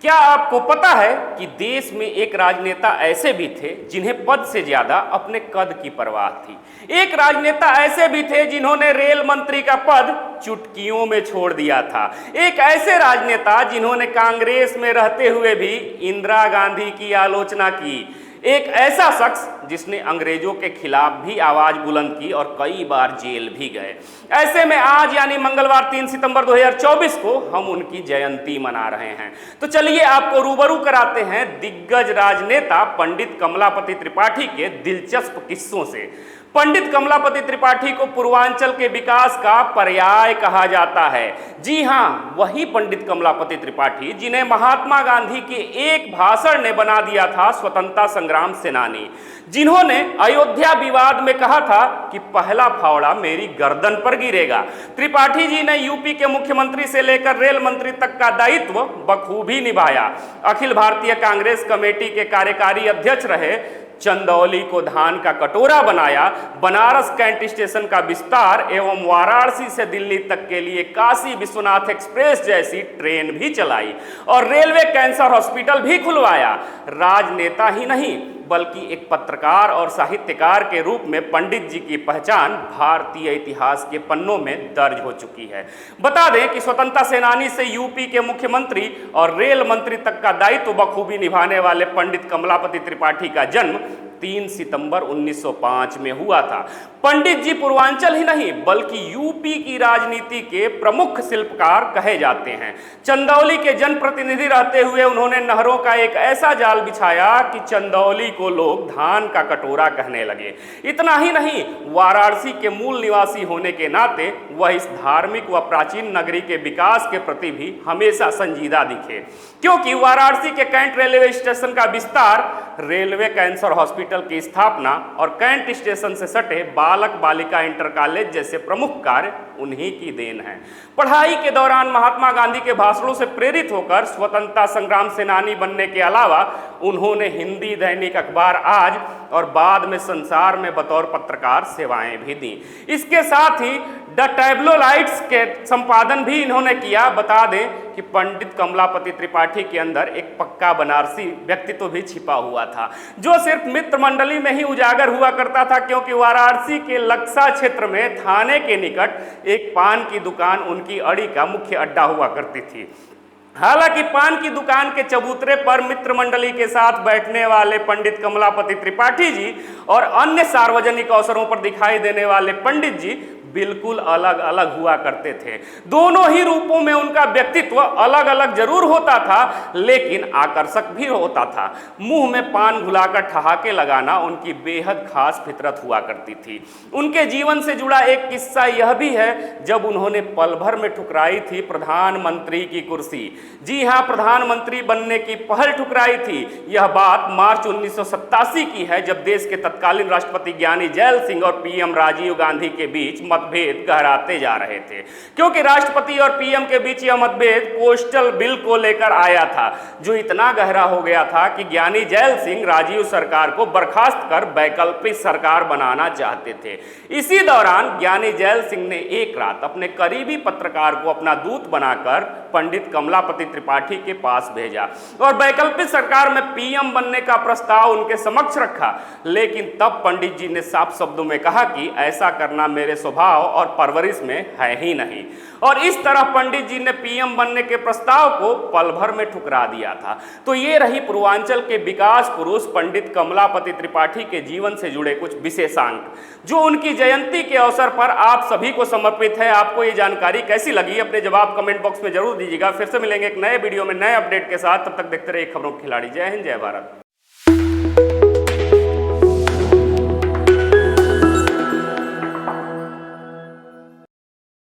क्या आपको पता है कि देश में एक राजनेता ऐसे भी थे जिन्हें पद से ज्यादा अपने कद की परवाह थी। एक राजनेता ऐसे भी थे जिन्होंने रेल मंत्री का पद चुटकियों में छोड़ दिया था। एक ऐसे राजनेता जिन्होंने कांग्रेस में रहते हुए भी इंदिरा गांधी की आलोचना की। एक ऐसा शख्स जिसने अंग्रेजों के खिलाफ भी आवाज बुलंद की और कई बार जेल भी गए। ऐसे में आज यानी मंगलवार 3 सितंबर 2024 को हम उनकी जयंती मना रहे हैं। तो चलिए आपको रूबरू कराते हैं दिग्गज राजनेता पंडित कमलापति त्रिपाठी के दिलचस्प किस्सों से। पंडित कमलापति त्रिपाठी को पूर्वांचल के विकास का पर्याय कहा जाता है। जी हां, वही पंडित कमलापति त्रिपाठी जिन्हें महात्मा गांधी के एक भाषण ने बना दिया था स्वतंत्रता संग्राम सेनानी, जिन्होंने अयोध्या विवाद में कहा था कि पहला फावड़ा मेरी गर्दन पर गिरेगा। त्रिपाठी जी ने यूपी के मुख्यमंत्री से लेकर रेल मंत्री तक का दायित्व बखूबी निभाया। अखिल भारतीय कांग्रेस कमेटी के कार्यकारी अध्यक्ष रहे, चंदौली को धान का कटोरा बनाया, बनारस कैंट स्टेशन का विस्तार एवं वाराणसी से दिल्ली तक के लिए काशी विश्वनाथ एक्सप्रेस जैसी ट्रेन भी चलाई और रेलवे कैंसर हॉस्पिटल भी खुलवाया। राजनेता ही नहीं बल्कि एक पत्रकार और साहित्यकार के रूप में पंडित जी की पहचान भारतीय इतिहास के पन्नों में दर्ज हो चुकी है। बता दें कि स्वतंत्रता सेनानी से यूपी के मुख्यमंत्री और रेल मंत्री तक का दायित्व बखूबी निभाने वाले पंडित कमलापति त्रिपाठी का जन्म 3 सितंबर 1905 में हुआ था। पंडित जी पूर्वांचल ही नहीं बल्कि यूपी की राजनीति के प्रमुख शिल्पकार कहे जाते हैं। चंदौली के जनप्रतिनिधि रहते हुए उन्होंने नहरों का एक ऐसा जाल बिछाया कि चंदौली को लोग धान का कटोरा कहने लगे। इतना ही नहीं, वाराणसी के मूल निवासी होने के नाते वह इस धार्मिक व प्राचीन नगरी के विकास के प्रति भी हमेशा संजीदा दिखे, क्योंकि वाराणसी के कैंट रेलवे स्टेशन का विस्तार, रेलवे कैंसर हॉस्पिटल की स्थापना और कैंट स्टेशन से सटे बालक बालिका इंटर कॉलेज जैसे प्रमुख कार्य उन्हीं की देन है। पढ़ाई के दौरान महात्मा गांधी के भाषणों से प्रेरित होकर स्वतंत्रता संग्राम सेनानी बनने के अलावा उन्होंने हिंदी दैनिक अखबार आज और बाद में संसार में बतौर पत्रकार सेवाएं भी दी। इसके साथ ही द टैब्लोइड्स के संपादन भी इन्होंने किया। बता दें कि पंडित कमलापति त्रिपाठी के अंदर एक पक्का बनारसी व्यक्तित्व भी छिपा हुआ था, जो सिर्फ मित्र मंडली में ही उजागर हुआ करता था, क्योंकि वाराणसी के लक्सा क्षेत्र में थाने के निकट एक पान की दुकान उनकी अड़ी का मुख्य अड्डा हुआ करती थी। हालांकि पान की दुकान के चबूतरे पर मित्र मंडली के साथ बैठने वाले पंडित कमलापति त्रिपाठी जी और अन्य सार्वजनिक अवसरों पर दिखाई देने वाले पंडित जी बिल्कुल अलग अलग हुआ करते थे। दोनों ही रूपों में उनका व्यक्तित्व अलग अलग जरूर होता था, लेकिन आकर्षक भी होता था। मुंह में पान घुलाकर ठहाके लगाना उनकी बेहद खास फितरत हुआ करती थी। उनके जीवन से जुड़ा एक किस्सा यह भी है, जब उन्होंने पल भर में ठुकराई थी प्रधानमंत्री की कुर्सी। जी हाँ, प्रधानमंत्री बनने की पहल ठुकराई थी। यह बात मार्च 1987 की है, जब देश के तत्कालीन राष्ट्रपति ज्ञानी जैल सिंह और पीएम राजीव गांधी के बीच मतभेद गहराते जा रहे थे, क्योंकि राष्ट्रपति और पीएम के बीच यह मतभेद पोस्टल बिल को लेकर आया था, जो इतना गहरा हो गया था कि ज्ञानी जैल सिंह राजीव सरकार को बर्खास्त कर वैकल्पिक सरकार बनाना चाहते थे। इसी दौरान ज्ञानी जैल सिंह ने एक रात अपने करीबी पत्रकार को अपना दूत बनाकर पंडित कमलापति त्रिपाठी के पास भेजा और वैकल्पिक सरकार में पीएम बनने का प्रस्ताव उनके समक्ष रखा। लेकिन तब पंडित जी ने साफ शब्दों में कहा कि ऐसा करना मेरे स्वभाव और परवरिश में है ही नहीं, और इस तरह पंडित जी ने पीएम बनने के प्रस्ताव को पल भर में ठुकरा दिया था। तो ये रही पूर्वांचल के विकास पुरुष पंडित कमलापति त्रिपाठी के जीवन से जुड़े कुछ विशेषांक, जो उनकी जयंती के अवसर पर आप सभी को समर्पित है। आपको ये जानकारी कैसी लगी, अपने जवाब कमेंट बॉक्स में जरूर दीजिएगा। फिर से मिलेंगे एक नए वीडियो में नए अपडेट के साथ। तब तक देखते रहिए खबरों के खिलाड़ी। जय हिंद, जय भारत।